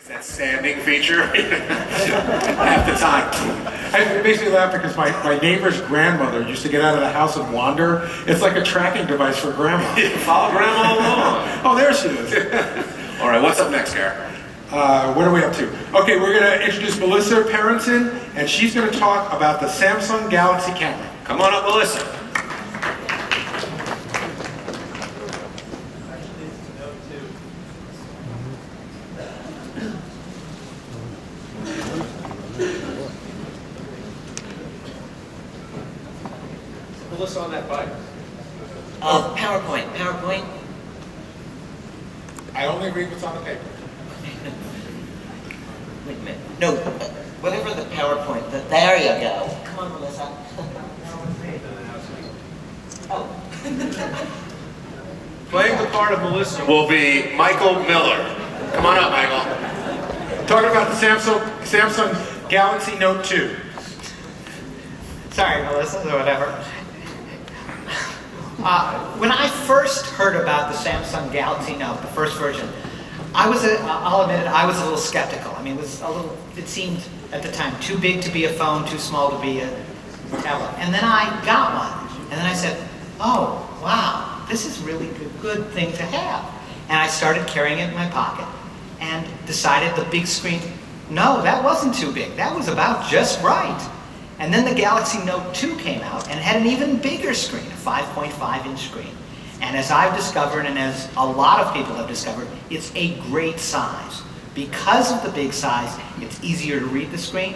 That standing feature half the time. It makes me laugh because my neighbor's grandmother used to get out of the house and wander. It's like a tracking device for grandma. Follow grandma along. Oh, there she is. All right, what's up next, Gar? What are we up to? Okay, we're going to introduce Melissa Parenton, and she's going to talk about the Samsung Galaxy camera. Come on up, Melissa. Melissa on that bike. PowerPoint. I only read what's on the paper. Wait a minute. No, whatever the PowerPoint. There you go. Come on, Melissa. Oh. Playing the part of Melissa will be Michael Miller. Come on up, Michael. Talking about the Samsung Galaxy Note 2. Sorry, Melissa, or whatever. When I first heard about the Samsung Galaxy Note, the first version, I'll admit it, I was a little skeptical. I mean, it seemed at the time too big to be a phone, too small to be a tablet. And then I got one, and then I said, oh, wow, this is really a good thing to have. And I started carrying it in my pocket and decided the big screen, no, that wasn't too big. That was about just right. And then the Galaxy Note 2 came out and had an even bigger screen, a 5.5-inch screen. And as I've discovered, and as a lot of people have discovered, it's a great size. Because of the big size, it's easier to read the screen.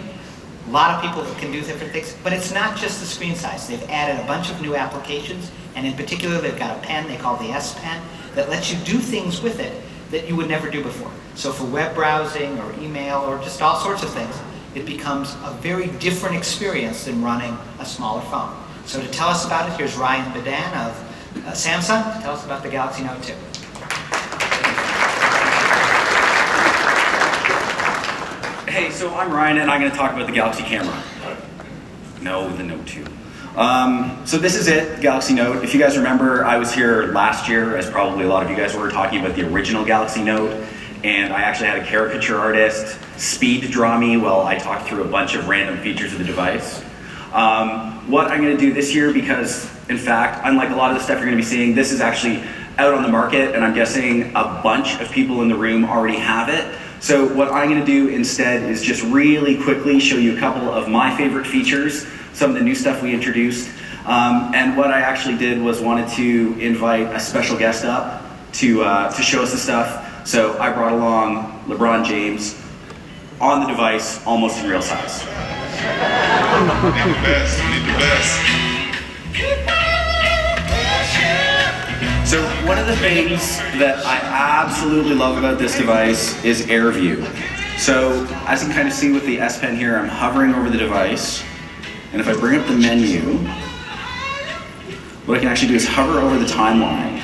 A lot of people can do different things, but it's not just the screen size. They've added a bunch of new applications, and in particular, they've got a pen they call the S Pen that lets you do things with it that you would never do before. So for web browsing or email or just all sorts of things, it becomes a very different experience than running a smaller phone. So to tell us about it, here's Ryan Badan of Samsung. Tell us about the Galaxy Note 2. Hey, so I'm Ryan, and I'm going to talk about the Galaxy camera. No, the Note 2. So this is it, Galaxy Note. If you guys remember, I was here last year, as probably a lot of you guys were, talking about the original Galaxy Note. And I actually had a caricature artist speed draw me while I talked through a bunch of random features of the device. What I'm going to do this year, because in fact, unlike a lot of the stuff you're going to be seeing, this is actually out on the market, and I'm guessing a bunch of people in the room already have it. So what I'm going to do instead is just really quickly show you a couple of my favorite features, some of the new stuff we introduced. And what I actually did was wanted to invite a special guest up to show us the stuff. So I brought along LeBron James on the device, almost in real size. So one of the things that I absolutely love about this device is Air View. So as you can kind of see with the S Pen here, I'm hovering over the device. And if I bring up the menu, what I can actually do is hover over the timeline.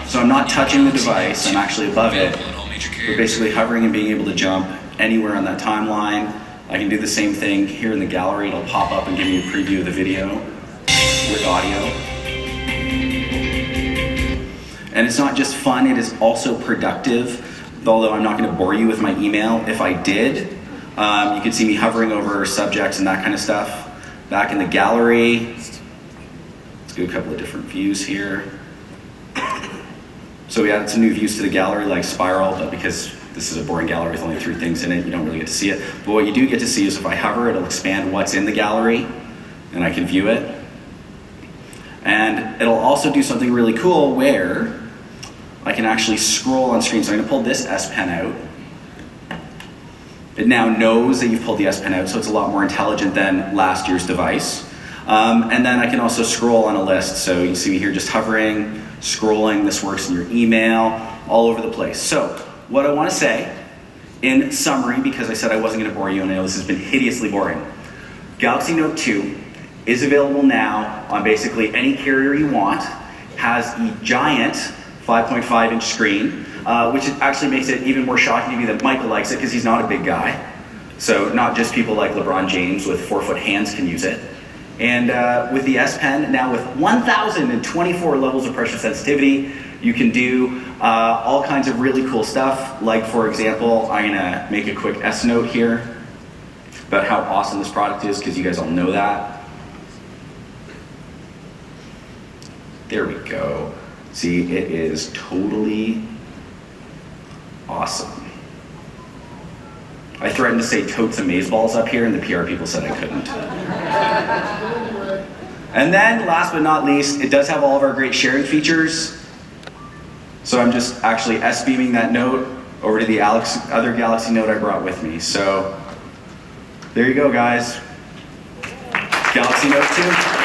So I'm not touching the device, I'm actually above it. We're basically hovering and being able to jump anywhere on that timeline. I can do the same thing here in the gallery. It'll pop up and give me a preview of the video with audio. And it's not just fun, it is also productive. Although I'm not going to bore you with my email. If I did, you could see me hovering over subjects and that kind of stuff. Back in the gallery, let's do a couple of different views here. So we added some new views to the gallery, like spiral, but because this is a boring gallery with only 3 things in it, you don't really get to see it. But what you do get to see is if I hover, it'll expand what's in the gallery, and I can view it. And it'll also do something really cool where I can actually scroll on screen. So I'm gonna pull this S Pen out. It now knows that you've pulled the S Pen out, so it's a lot more intelligent than last year's device. And then I can also scroll on a list. So you can see me here just hovering, scrolling. This works in your email, all over the place. So what I want to say in summary, because I said I wasn't going to bore you, and I know this has been hideously boring, Galaxy Note 2 is available now on basically any carrier you want, has a giant 5.5-inch screen, which actually makes it even more shocking to me that Michael likes it because he's not a big guy. So not just people like LeBron James with 4-foot hands can use it. And with the S Pen, now with 1,024 levels of pressure sensitivity, You can do all kinds of really cool stuff. Like, for example, I'm gonna make a quick S note here about how awesome this product is, because you guys all know that. There we go. See, it is totally awesome. I threatened to say totes amazeballs up here, and the PR people said I couldn't. And then, last but not least, it does have all of our great sharing features. So I'm just actually S-beaming that note over to the other Galaxy Note I brought with me. So there you go, guys. Galaxy Note 2.